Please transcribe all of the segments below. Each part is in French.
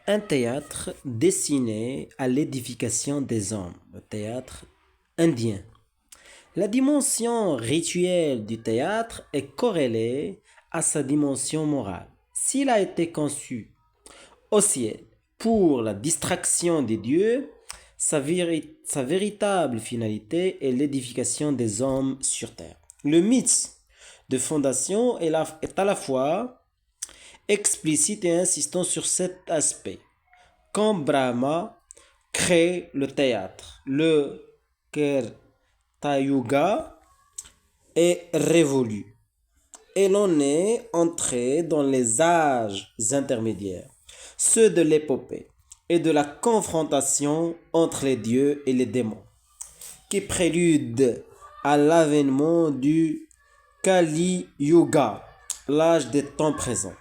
Un théâtre destiné à l'édification des hommes, le théâtre indien. La dimension rituelle du théâtre est corrélée à sa dimension morale. S'il a été conçu au ciel pour la distraction des dieux, sa véritable finalité est l'édification des hommes sur terre. Le mythe de fondation est à la fois explicite et insistant sur cet aspect. Quand Brahma crée le théâtre, le Kertayuga est révolu et l'on est entré dans les âges intermédiaires, ceux de l'épopée et de la confrontation entre les dieux et les démons, qui prélude à l'avènement du Kali Yuga, l'âge des temps présents.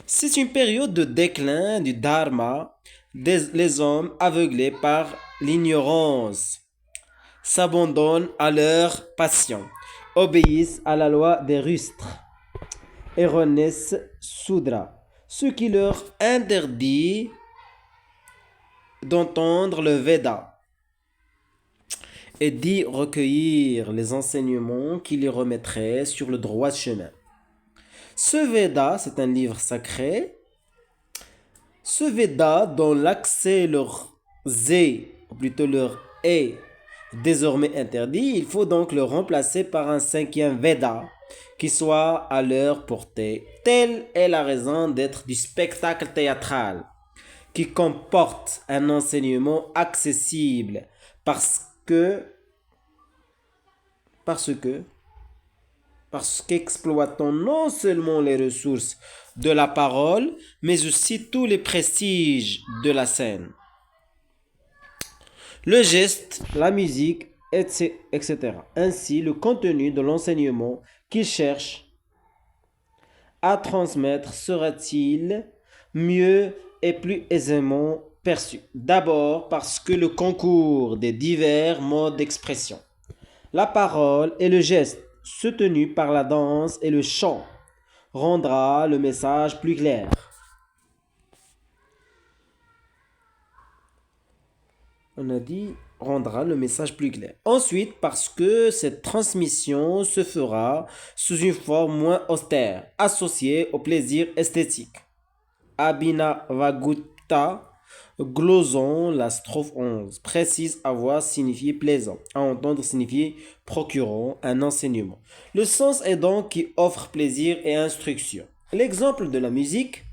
C'est une période de déclin du dharma. Les hommes, aveuglés par l'ignorance, s'abandonnent à leur passion, obéissent à la loi des rustres et renaissent Sudra, ce qui leur interdit d'entendre le Veda et d'y recueillir les enseignements qui les remettraient sur le droit chemin. Ce Veda, c'est un livre sacré. Ce Veda, dont l'accès leur est, ou plutôt leur est désormais interdit, il faut donc le remplacer par un cinquième Veda qui soit à leur portée. Telle est la raison d'être du spectacle théâtral, qui comporte un enseignement accessible que, parce que parce qu'exploitant non seulement les ressources de la parole, mais aussi tous les prestiges de la scène. Le geste, la musique, etc. Ainsi, le contenu de l'enseignement qu'il cherche à transmettre sera-t-il mieux et plus aisément perçu. D'abord parce que le concours des divers modes d'expression, la parole et le geste, soutenu par la danse et le chant, rendra le message plus clair. On a dit rendra le message plus clair. Ensuite, parce que cette transmission se fera sous une forme moins austère, associée au plaisir esthétique. Abhinavagupta, glosant la strophe 11, précise avoir signifié plaisant, à entendre signifier procurant un enseignement. Le sens est donc qui offre plaisir et instruction. L'exemple de la musique,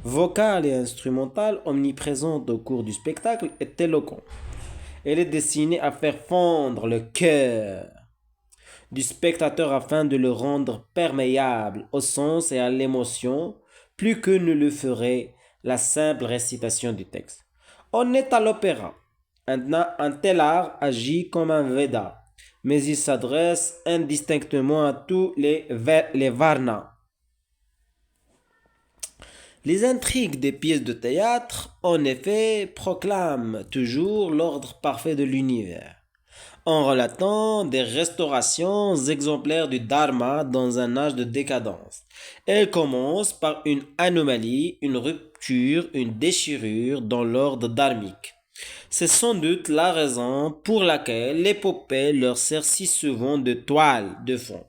vocale et instrumentale, omniprésente au cours du spectacle, est éloquent. Elle est destinée à faire fondre le cœur du spectateur afin de le rendre perméable au sens et à l'émotion, plus que ne le ferait la simple récitation du texte. On est à l'opéra. Un tel art agit comme un Veda, mais il s'adresse indistinctement à tous les Varnas. Les intrigues des pièces de théâtre, en effet, proclament toujours l'ordre parfait de l'univers, en relatant des restaurations exemplaires du Dharma dans un âge de décadence. Elles commencent par une anomalie, une rupture, une déchirure dans l'ordre dharmique. C'est sans doute la raison pour laquelle l'épopée leur sert si souvent de toile de fond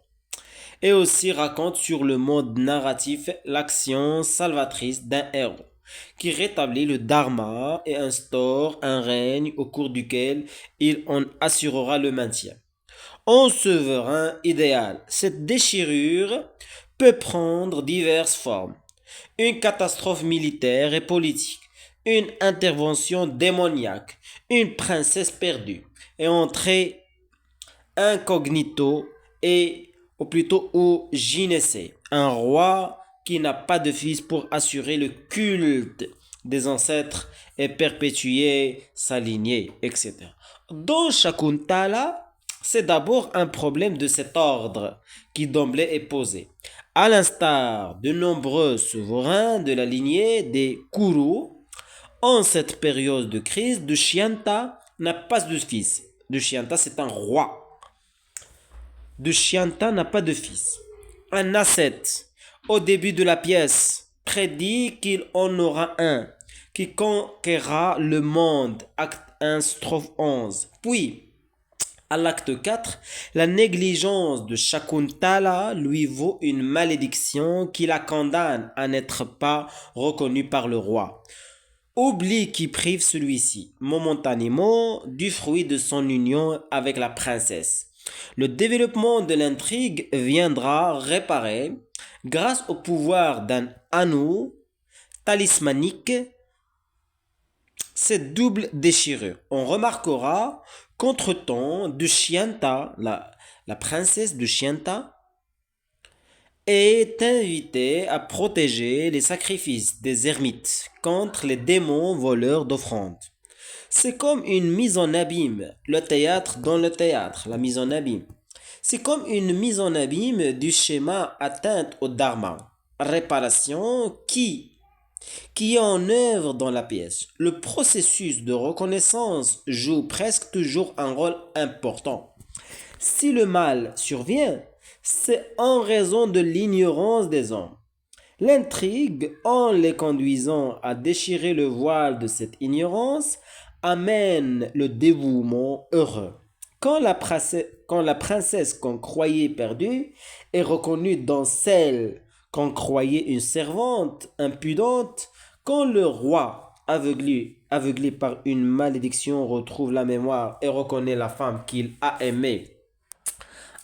et aussi raconte sur le mode narratif l'action salvatrice d'un héros qui rétablit le dharma et instaure un règne au cours duquel il en assurera le maintien. En souverain idéal, cette déchirure peut prendre diverses formes. Une catastrophe militaire et politique, une intervention démoniaque, une princesse perdue, et entrer incognito et ou plutôt au gynécée, un roi qui n'a pas de fils pour assurer le culte des ancêtres et perpétuer sa lignée, etc. Dans Shakuntala, c'est d'abord un problème de cet ordre qui d'emblée est posé. À l'instar de nombreux souverains de la lignée des Kuru, en cette période de crise, Dushyanta n'a pas de fils. Dushyanta, c'est un roi. Dushyanta n'a pas de fils. Un ascète, au début de la pièce, prédit qu'il en aura un, qui conquérera le monde. Acte 1, strophe 11. Puis, à l'acte 4, la négligence de Shakuntala lui vaut une malédiction qui la condamne à n'être pas reconnue par le roi. Oubli qui prive celui-ci, momentanément, du fruit de son union avec la princesse. Le développement de l'intrigue viendra réparer, grâce au pouvoir d'un anneau talismanique, cette double déchirure. On remarquera qu'entre-temps, Dushyanta, la princesse Dushyanta, est invitée à protéger les sacrifices des ermites contre les démons voleurs d'offrandes. C'est comme une mise en abîme, le théâtre dans le théâtre, la mise en abîme. C'est comme une mise en abîme du schéma atteinte au dharma, réparation qui est en œuvre dans la pièce. Le processus de reconnaissance joue presque toujours un rôle important. Si le mal survient, c'est en raison de l'ignorance des hommes. L'intrigue, en les conduisant à déchirer le voile de cette ignorance, amène le dévouement heureux. Quand la princesse qu'on croyait perdue est reconnue dans celle qu'on croyait une servante impudente, quand le roi, aveuglé par une malédiction, retrouve la mémoire et reconnaît la femme qu'il a aimée,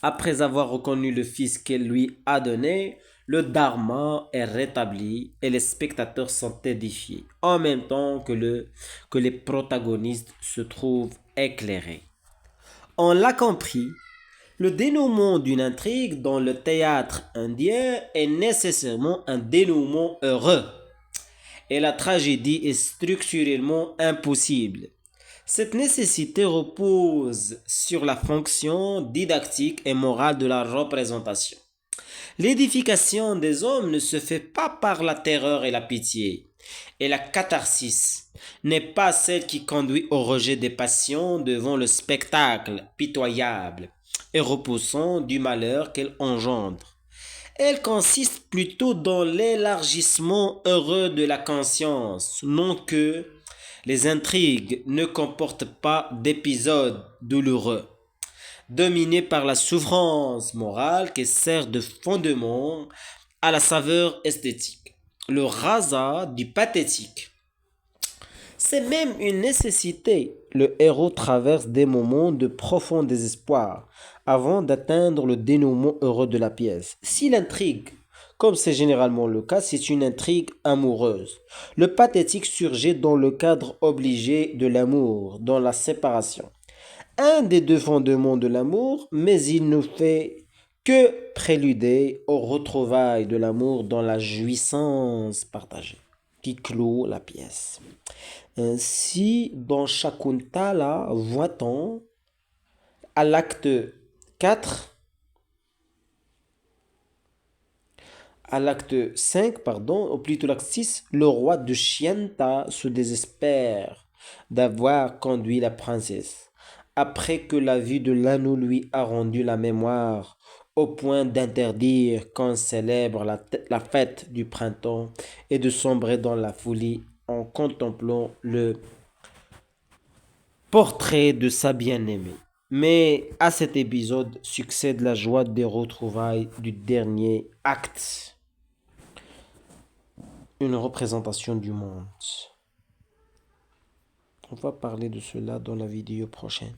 après avoir reconnu le fils qu'elle lui a donné, le dharma est rétabli et les spectateurs sont édifiés, en même temps que les protagonistes se trouvent éclairés. On l'a compris, le dénouement d'une intrigue dans le théâtre indien est nécessairement un dénouement heureux, et la tragédie est structurellement impossible. Cette nécessité repose sur la fonction didactique et morale de la représentation. L'édification des hommes ne se fait pas par la terreur et la pitié, et la catharsis n'est pas celle qui conduit au rejet des passions devant le spectacle pitoyable et repoussant du malheur qu'elle engendre. Elle consiste plutôt dans l'élargissement heureux de la conscience, non que les intrigues ne comportent pas d'épisodes douloureux, dominés par la souffrance morale qui sert de fondement à la saveur esthétique. Le rasa du pathétique. C'est même une nécessité. Le héros traverse des moments de profond désespoir avant d'atteindre le dénouement heureux de la pièce. Si l'intrigue, comme c'est généralement le cas, c'est une intrigue amoureuse, le pathétique surgit dans le cadre obligé de l'amour, dans la séparation. Un des deux fondements de l'amour, mais il ne fait que préluder aux retrouvailles de l'amour dans la jouissance partagée, qui clôt la pièce. Ainsi, dans Shakuntala, voit-on à l'acte 4, à l'acte 5, pardon, ou plutôt l'acte 6, le roi de Shianta se désespère d'avoir conduit la princesse, après que la vue de l'anneau lui a rendu la mémoire, au point d'interdire qu'on célèbre la fête du printemps et de sombrer dans la folie en contemplant le portrait de sa bien-aimée. Mais à cet épisode succède la joie des retrouvailles du dernier acte, une représentation du monde. On va parler de cela dans la vidéo prochaine.